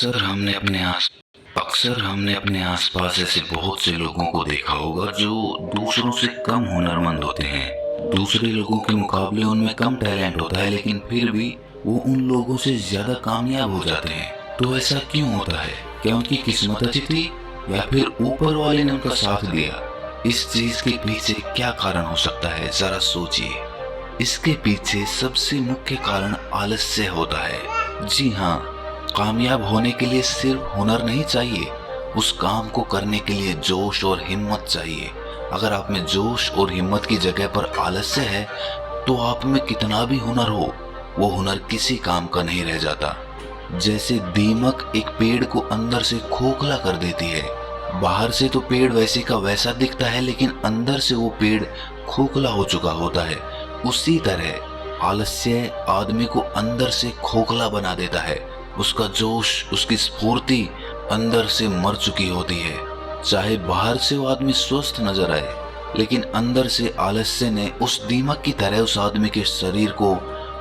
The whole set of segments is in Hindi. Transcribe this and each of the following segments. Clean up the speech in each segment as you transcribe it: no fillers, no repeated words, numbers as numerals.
अक्सर हमने अपने आसपास ऐसे बहुत से लोगों को देखा होगा जो दूसरों से कम हुनरमंद होते हैं। दूसरे लोगों के मुकाबले उनमें कम टैलेंट होता है, लेकिन फिर भी वो उन लोगों से ज्यादा कामयाब हो जाते हैं। तो ऐसा क्यों होता है? क्या उनकी किस्मत अच्छी थी या फिर ऊपर वाले ने उनका साथ दिया? इस चीज के पीछे क्या कारण हो सकता है, जरा सोचिए। इसके पीछे सबसे मुख्य कारण आलस्य होता है। जी हाँ, कामयाब होने के लिए सिर्फ हुनर नहीं चाहिए, उस काम को करने के लिए जोश और हिम्मत चाहिए। अगर आप में जोश और हिम्मत की जगह पर आलस्य है तो आप में कितना भी हुनर हो, वो हुनर किसी काम का नहीं रह जाता। जैसे दीमक एक पेड़ को अंदर से खोखला कर देती है। बाहर से तो पेड़ वैसे का वैसा दिखता है, लेकिन अंदर से वो पेड़ खोखला हो चुका होता है। उसी तरह आलस्य आदमी को अंदर से खोखला बना देता है। उसका जोश, उसकी स्फूर्ति अंदर से मर चुकी होती है। चाहे बाहर से वो आदमी स्वस्थ नजर आए, लेकिन अंदर से आलस्य ने उस दीमक की तरह उस आदमी के शरीर को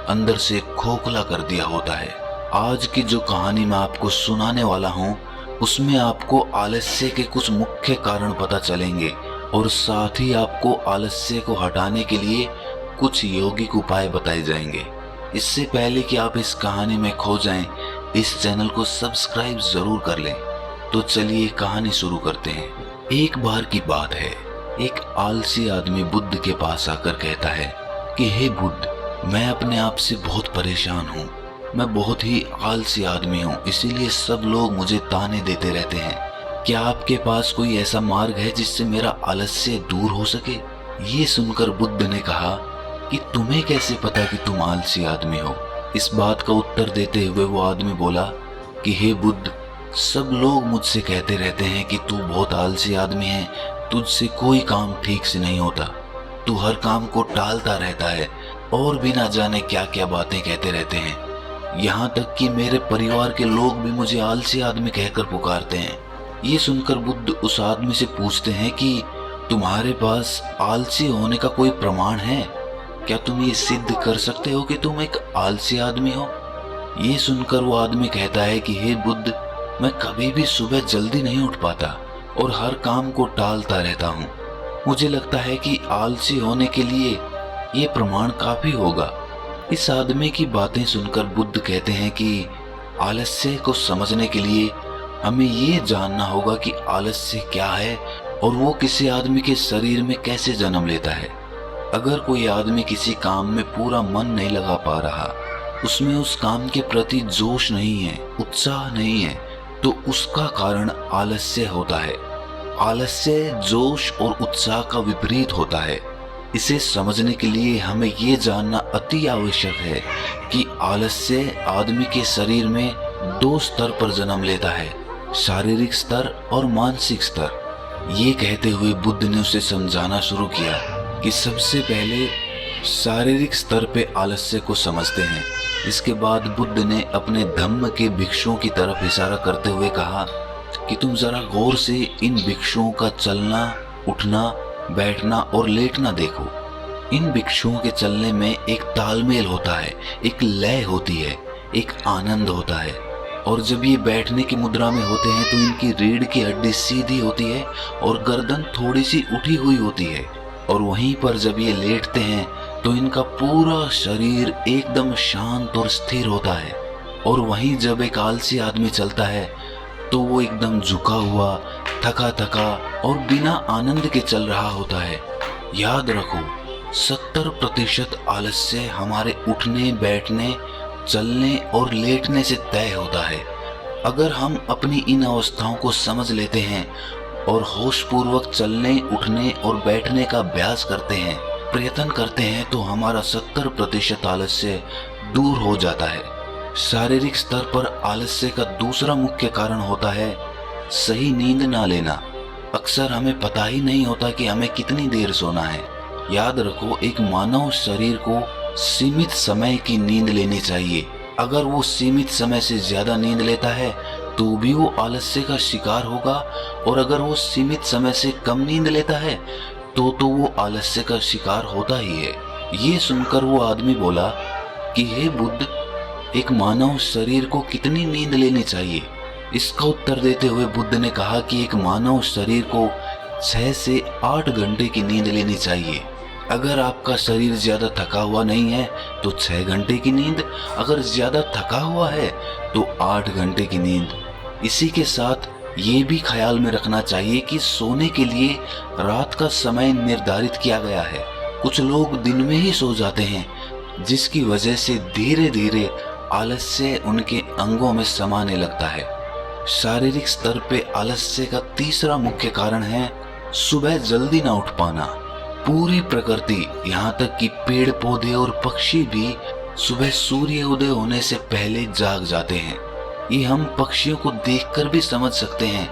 अंदर से खोखला कर दिया होता है। आज की जो कहानी मैं आपको सुनाने वाला हूँ, उसमें आपको आलस्य के कुछ मुख्य कारण पता चलेंगे और साथ ही आपको आलस्य को हटाने के लिए कुछ यौगिक उपाय बताए जाएंगे। इससे पहले कि आप इस कहानी में खो जाएं, इस चैनल को सब्सक्राइब जरूर कर लें। तो चलिए कहानी शुरू करते हैं। एक बार की बात है, एक आलसी आदमी बुद्ध के पास आकर कहता है कि हे बुद्ध, मैं अपने आप से बहुत परेशान हूँ। मैं बहुत ही आलसी आदमी हूँ, इसीलिए सब लोग मुझे ताने देते रहते हैं। क्या आपके पास कोई ऐसा मार्ग है जिससे मेरा आलस्य दूर हो सके? ये सुनकर बुद्ध ने कहा कि तुम्हें कैसे पता कि तुम आलसी आदमी हो? इस बात का उत्तर देते हुए वो आदमी बोला कि हे बुद्ध, सब लोग मुझसे कहते रहते हैं कि तू बहुत आलसी आदमी है, तुझसे कोई काम ठीक से नहीं होता, तू हर काम को टालता रहता है और भी ना जाने क्या क्या बातें कहते रहते हैं। यहाँ तक कि मेरे परिवार के लोग भी मुझे आलसी आदमी कहकर पुकारते हैं। ये सुनकर बुद्ध उस आदमी से पूछते हैं कि तुम्हारे पास आलसी होने का कोई प्रमाण है? क्या तुम ये सिद्ध कर सकते हो कि तुम एक आलसी आदमी हो? ये सुनकर वो आदमी कहता है कि हे बुद्ध, मैं कभी भी सुबह जल्दी नहीं उठ पाता और हर काम को टालता रहता हूँ। मुझे लगता है कि आलसी होने के लिए ये प्रमाण काफी होगा। इस आदमी की बातें सुनकर बुद्ध कहते हैं कि आलस्य को समझने के लिए हमें ये जानना होगा कि आलस्य क्या है और वो किसी आदमी के शरीर में कैसे जन्म लेता है। अगर कोई आदमी किसी काम में पूरा मन नहीं लगा पा रहा, उसमें उस काम के प्रति जोश नहीं है, उत्साह नहीं है, तो उसका कारण आलस्य होता है। आलस्य जोश और उत्साह का विपरीत होता है। इसे समझने के लिए हमें ये जानना अति आवश्यक है कि आलस्य आदमी के शरीर में दो स्तर पर जन्म लेता है, शारीरिक स्तर और मानसिक स्तर। ये कहते हुए बुद्ध ने उसे समझाना शुरू किया कि सबसे पहले शारीरिक स्तर पे आलस्य को समझते हैं। इसके बाद बुद्ध ने अपने धम्म के भिक्षुओं की तरफ इशारा करते हुए कहा कि तुम जरा गौर से इन भिक्षुओं का चलना, उठना, बैठना और लेटना देखो। इन भिक्षुओं के चलने में एक तालमेल होता है, एक लय होती है, एक आनंद होता है। और जब ये बैठने की मुद्रा में होते हैं तो इनकी रीढ़ की हड्डी सीधी होती है और गर्दन थोड़ी सी उठी हुई होती है। और वहीं पर जब ये लेटते हैं तो इनका पूरा शरीर एकदम शांत और स्थिर होता है। और वहीं जब एक आलसी आदमी चलता है तो वो एकदम झुका हुआ, थका थका और बिना आनंद के चल रहा होता है। याद रखो, 70% आलस्य हमारे उठने, बैठने, चलने और लेटने से तय होता है। अगर हम अपनी इन अवस्थाओं को समझ लेते हैं और होशपूर्वक चलने, उठने और बैठने का अभ्यास करते हैं, प्रयत्न करते हैं, तो हमारा 70% आलस्य दूर हो जाता है। शारीरिक स्तर पर आलस्य का दूसरा मुख्य कारण होता है सही नींद ना लेना। अक्सर हमें पता ही नहीं होता कि हमें कितनी देर सोना है। याद रखो, एक मानव शरीर को सीमित समय की नींद लेनी चाहिए। अगर वो सीमित समय से ज्यादा नींद लेता है तो भी वो आलस्य का शिकार होगा, और अगर वो सीमित समय से कम नींद लेता है तो वो आलस्य का शिकार होता ही है। ये सुनकर वो आदमी बोला कि हे बुद्ध, एक मानव शरीर को कितनी नींद लेनी चाहिए? इसका उत्तर देते हुए बुद्ध ने कहा कि एक मानव शरीर को 6 से 8 घंटे की नींद लेनी चाहिए। अगर आपका शरीर ज्यादा थका हुआ नहीं है तो 6 घंटे की नींद, अगर ज्यादा थका हुआ है तो 8 घंटे की नींद। इसी के साथ ये भी ख्याल में रखना चाहिए कि सोने के लिए रात का समय निर्धारित किया गया है। कुछ लोग दिन में ही सो जाते हैं, जिसकी वजह से धीरे धीरे आलस्य उनके अंगों में समाने लगता है। शारीरिक स्तर पे आलस्य का तीसरा मुख्य कारण है सुबह जल्दी ना उठ पाना। पूरी प्रकृति, यहाँ तक कि पेड़ पौधे और पक्षी भी सुबह सूर्य उदय होने से पहले जाग जाते हैं। ये हम पक्षियों को देखकर भी समझ सकते हैं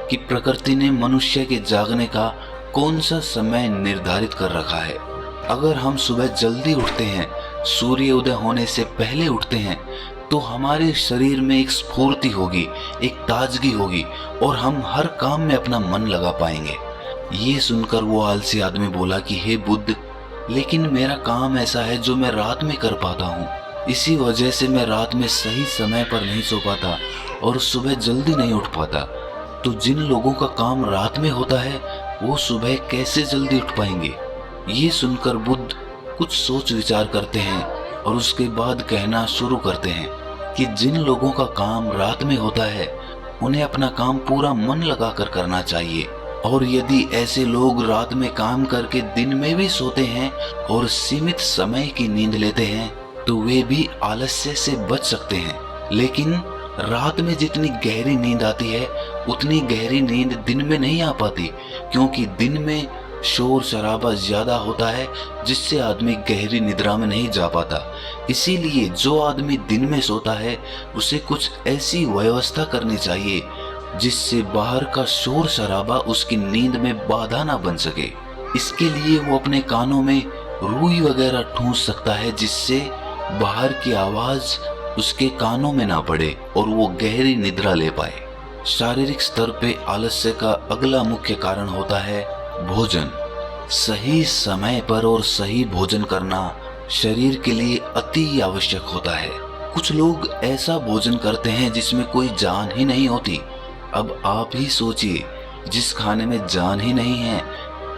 कि प्रकृति ने मनुष्य के जागने का कौन सा समय निर्धारित कर रखा है। अगर हम सुबह जल्दी उठते हैं, सूर्य उदय होने से पहले उठते हैं, तो हमारे शरीर में एक स्फूर्ति होगी, एक ताजगी होगी और हम हर काम में अपना मन लगा पाएंगे। ये सुनकर वो आलसी आदमी बोला कि हे बुद्ध, लेकिन मेरा काम ऐसा है जो मैं रात में कर पाता हूँ। इसी वजह से मैं रात में सही समय पर नहीं सो पाता और सुबह जल्दी नहीं उठ पाता। तो जिन लोगों का काम रात में होता है वो सुबह कैसे जल्दी उठ पाएंगे? ये सुनकर बुद्ध कुछ सोच विचार करते हैं और उसके बाद कहना शुरू करते हैं कि जिन लोगों का काम रात में होता है उन्हें अपना काम पूरा मन लगाकर करना चाहिए, और यदि ऐसे लोग रात में काम करके दिन में भी सोते हैं और सीमित समय की नींद लेते हैं तो वे भी आलस्य से बच सकते हैं। लेकिन रात में जितनी गहरी नींद आती है उतनी गहरी नींद दिन में नहीं आ पाती, क्योंकि दिन में शोर शराबा ज्यादा होता है जिससे आदमी गहरी निद्रा में नहीं जा पाता। इसीलिए जो आदमी दिन में सोता है उसे कुछ ऐसी व्यवस्था करनी चाहिए जिससे बाहर का शोर शराबा उसकी नींद में बाधा ना बन सके। इसके लिए वो अपने कानों में रुई वगैरह ठूंस सकता है जिससे बाहर की आवाज उसके कानों में ना पड़े और वो गहरी निद्रा ले पाए। शारीरिक स्तर पे आलस्य का अगला मुख्य कारण होता है भोजन। सही समय पर और सही भोजन करना शरीर के लिए अति आवश्यक होता है। कुछ लोग ऐसा भोजन करते हैं जिसमें कोई जान ही नहीं होती। अब आप ही सोचिए, जिस खाने में जान ही नहीं है,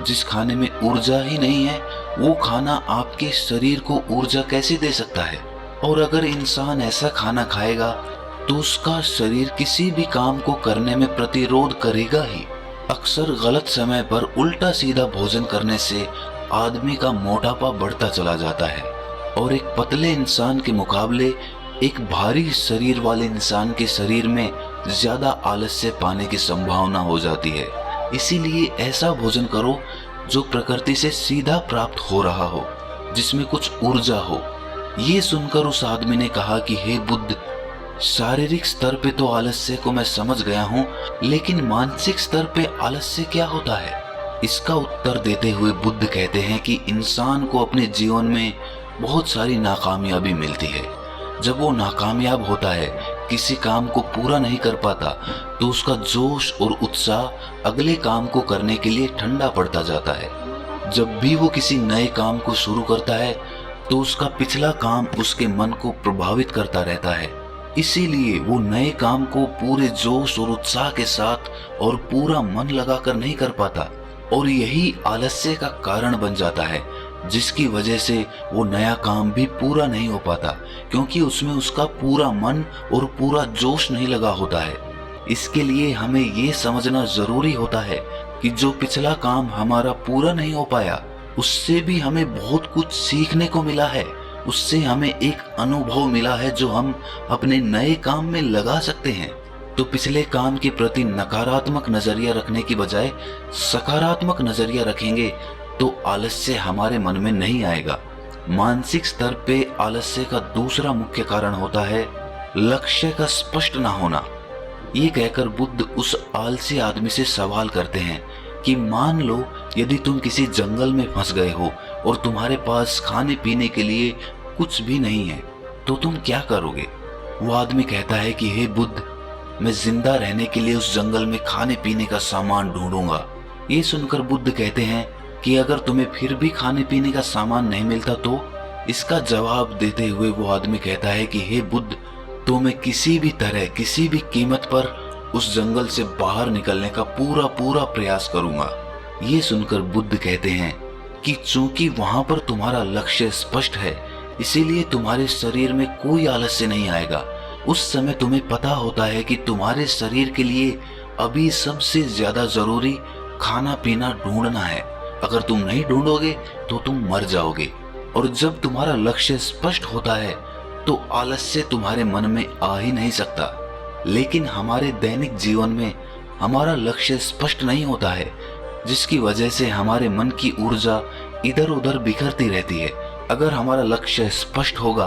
जिस खाने में ऊर्जा ही नहीं है, वो खाना आपके शरीर को ऊर्जा कैसे दे सकता है? और अगर इंसान ऐसा खाना खाएगा तो उसका शरीर किसी भी काम को करने में प्रतिरोध करेगा ही। अक्सर गलत समय पर उल्टा सीधा भोजन करने से आदमी का मोटापा बढ़ता चला जाता है और एक पतले इंसान के मुकाबले एक भारी शरीर वाले इंसान के शरीर में ज्यादा आलस्य पाने की संभावना हो जाती है। इसीलिए ऐसा भोजन करो जो प्रकृति से सीधा प्राप्त हो रहा हो, जिसमें कुछ ऊर्जा हो। ये सुनकर उस आदमी ने कहा कि हे बुद्ध, शारीरिक स्तर पे तो आलस्य को मैं समझ गया हूँ, लेकिन मानसिक स्तर पे आलस्य क्या होता है? इसका उत्तर देते हुए बुद्ध कहते हैं कि इंसान को अपने जीवन में बहुत सारी नाकामयाबी मिलती है। जब वो नाकामयाब होता है, किसी काम को पूरा नहीं कर पाता, तो उसका जोश और उत्साह अगले काम को करने के लिए ठंडा पड़ता जाता है। जब भी वो किसी नए काम को शुरू करता है तो उसका पिछला काम उसके मन को प्रभावित करता रहता है। इसीलिए वो नए काम को पूरे जोश और उत्साह के साथ और पूरा मन लगाकर नहीं कर पाता, और यही आलस्य का कारण बन जाता है, जिसकी वजह से वो नया काम भी पूरा नहीं हो पाता, क्योंकि उसमें उसका पूरा मन और पूरा जोश नहीं लगा होता है। इसके लिए हमें ये समझना जरूरी होता है कि जो पिछला काम हमारा पूरा नहीं हो पाया, उससे भी हमें बहुत कुछ सीखने को मिला है। उससे हमें एक अनुभव मिला है जो हम अपने नए काम में लगा सकते हैं। तो पिछले काम के प्रति नकारात्मक नजरिया रखने की बजाय सकारात्मक नजरिया रखेंगे तो आलस्य हमारे मन में नहीं आएगा। मानसिक स्तर पे आलस्य का दूसरा मुख्य कारण होता है लक्ष्य का स्पष्ट न होना। ये कहकर बुद्ध उस आलसी आदमी से सवाल करते हैं कि मान लो यदि तुम किसी जंगल में फंस गए हो और तुम्हारे पास खाने पीने के लिए कुछ भी नहीं है, तो तुम क्या करोगे? वो आदमी कहता है कि हे बुद्ध, मैं जिंदा रहने के लिए उस जंगल में खाने पीने का सामान ढूंढूंगा। ये सुनकर बुद्ध कहते हैं कि अगर तुम्हें फिर भी खाने पीने का सामान नहीं मिलता तो? इसका जवाब देते हुए वो आदमी कहता है कि हे बुद्ध, तो मैं किसी भी तरह, किसी भी कीमत पर उस जंगल से बाहर निकलने का पूरा पूरा प्रयास करूंगा। ये सुनकर बुद्ध कहते हैं कि चूंकि वहां पर तुम्हारा लक्ष्य स्पष्ट है, इसीलिए तुम्हारे शरीर में कोई आलस्य नहीं आएगा। उस समय तुम्हें पता होता है कि तुम्हारे शरीर के लिए अभी सबसे ज्यादा जरूरी खाना पीना ढूंढना है। अगर तुम नहीं ढूंढोगे तो तुम मर जाओगे। और जब तुम्हारा लक्ष्य स्पष्ट होता है तो आलस्य तुम्हारे मन में आ ही नहीं सकता। लेकिन हमारे दैनिक जीवन में हमारा लक्ष्य स्पष्ट नहीं होता है, जिसकी वजह से हमारे मन की ऊर्जा इधर उधर बिखरती रहती है। अगर हमारा लक्ष्य स्पष्ट होगा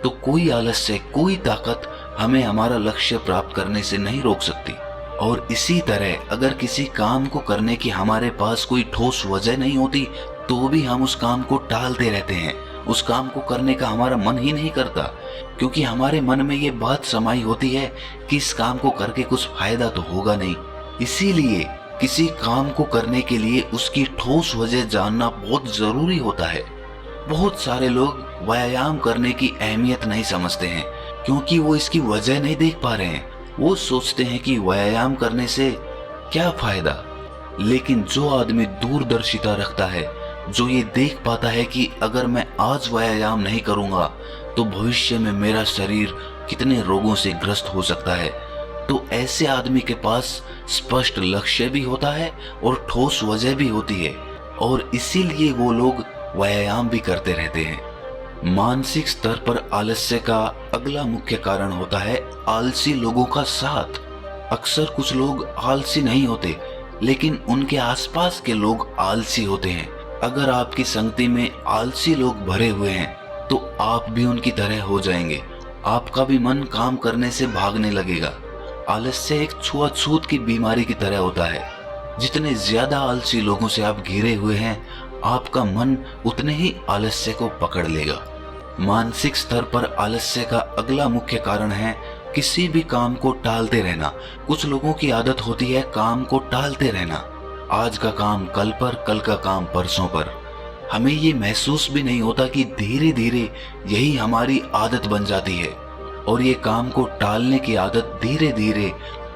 तो कोई आलस्य, कोई ताकत हमें हमारा लक्ष्य प्राप्त करने से नहीं रोक सकती। और इसी तरह अगर किसी काम को करने की हमारे पास कोई ठोस वजह नहीं होती तो भी हम उस काम को टालते रहते हैं। उस काम को करने का हमारा मन ही नहीं करता, क्योंकि हमारे मन में ये बात समाई होती है कि इस काम को करके कुछ फायदा तो होगा नहीं। इसीलिए किसी काम को करने के लिए उसकी ठोस वजह जानना बहुत जरूरी होता है। बहुत सारे लोग व्यायाम करने की अहमियत नहीं समझते हैं, क्योंकि वो इसकी वजह नहीं देख पा रहे हैं। वो सोचते हैं कि व्यायाम करने से क्या फायदा। लेकिन जो आदमी दूरदर्शिता रखता है, जो ये देख पाता है कि अगर मैं आज व्यायाम नहीं करूंगा तो भविष्य में मेरा शरीर कितने रोगों से ग्रस्त हो सकता है, तो ऐसे आदमी के पास स्पष्ट लक्ष्य भी होता है और ठोस वजह भी होती है, और इसीलिए वो लोग व्यायाम भी करते रहते हैं। मानसिक स्तर पर आलस्य का अगला मुख्य कारण होता है आलसी लोगों का साथ। अक्सर कुछ लोग आलसी नहीं होते, लेकिन उनके आसपास के लोग आलसी होते हैं। अगर आपकी संगति में आलसी लोग भरे हुए हैं तो आप भी उनकी तरह हो जाएंगे। आपका भी मन काम करने से भागने लगेगा। आलस्य एक छुआछूत की बीमारी की तरह होता है। जितने ज्यादा आलसी लोगों से आप घिरे हुए हैं, आपका मन उतने ही आलस्य को पकड़ लेगा। मानसिक स्तर पर आलस्य का अगला मुख्य कारण है किसी भी काम को टालते रहना। कुछ लोगों की आदत होती है काम को टालते रहना। आज का काम कल पर, कल का काम परसों पर। हमें ये महसूस भी नहीं होता कि धीरे धीरे यही हमारी आदत बन जाती है, और ये काम को टालने की आदत धीरे धीरे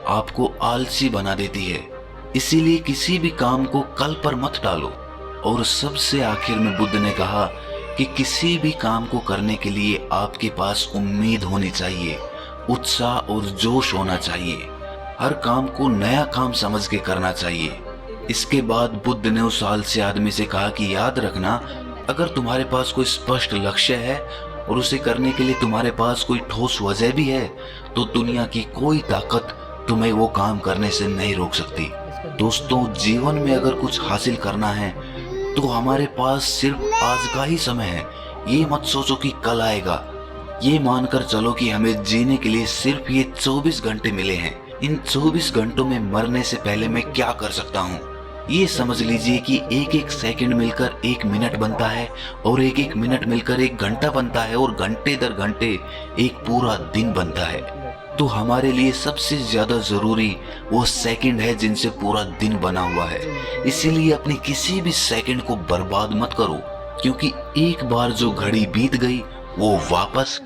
आपको आलसी बना देती है। इसीलिए किसी भी काम को कल पर मत टालो। और सबसे आखिर में बुद्ध ने कहा कि किसी भी काम को करने के लिए आपके पास उम्मीद होनी चाहिए, उत्साह और जोश होना चाहिए। हर काम को नया काम समझ के करना चाहिए। इसके बाद बुद्ध ने उस आलसी आदमी से कहा कि याद रखना, अगर तुम्हारे पास कोई स्पष्ट लक्ष्य है और उसे करने के लिए तुम्हारे पास कोई ठोस वजह भी है, तो दुनिया की कोई ताकत तुम्हें वो काम करने से नहीं रोक सकती। दोस्तों, जीवन में अगर कुछ हासिल करना है तो हमारे पास सिर्फ आज का ही समय है। ये मत सोचो कि कल आएगा। ये मानकर चलो कि हमें जीने के लिए सिर्फ ये 24 घंटे मिले हैं। इन 24 घंटों में मरने से पहले मैं क्या कर सकता हूँ, ये समझ लीजिए कि एक एक सेकंड मिलकर एक मिनट बनता है, और एक एक मिनट मिलकर एक घंटा बनता है, और घंटे दर घंटे एक पूरा दिन बनता है। तो हमारे लिए सबसे ज्यादा जरूरी वो सेकंड है जिनसे पूरा दिन बना हुआ है। इसीलिए अपनी किसी भी सेकंड को बर्बाद मत करो, क्योंकि एक बार जो घड़ी बीत गई वो वापस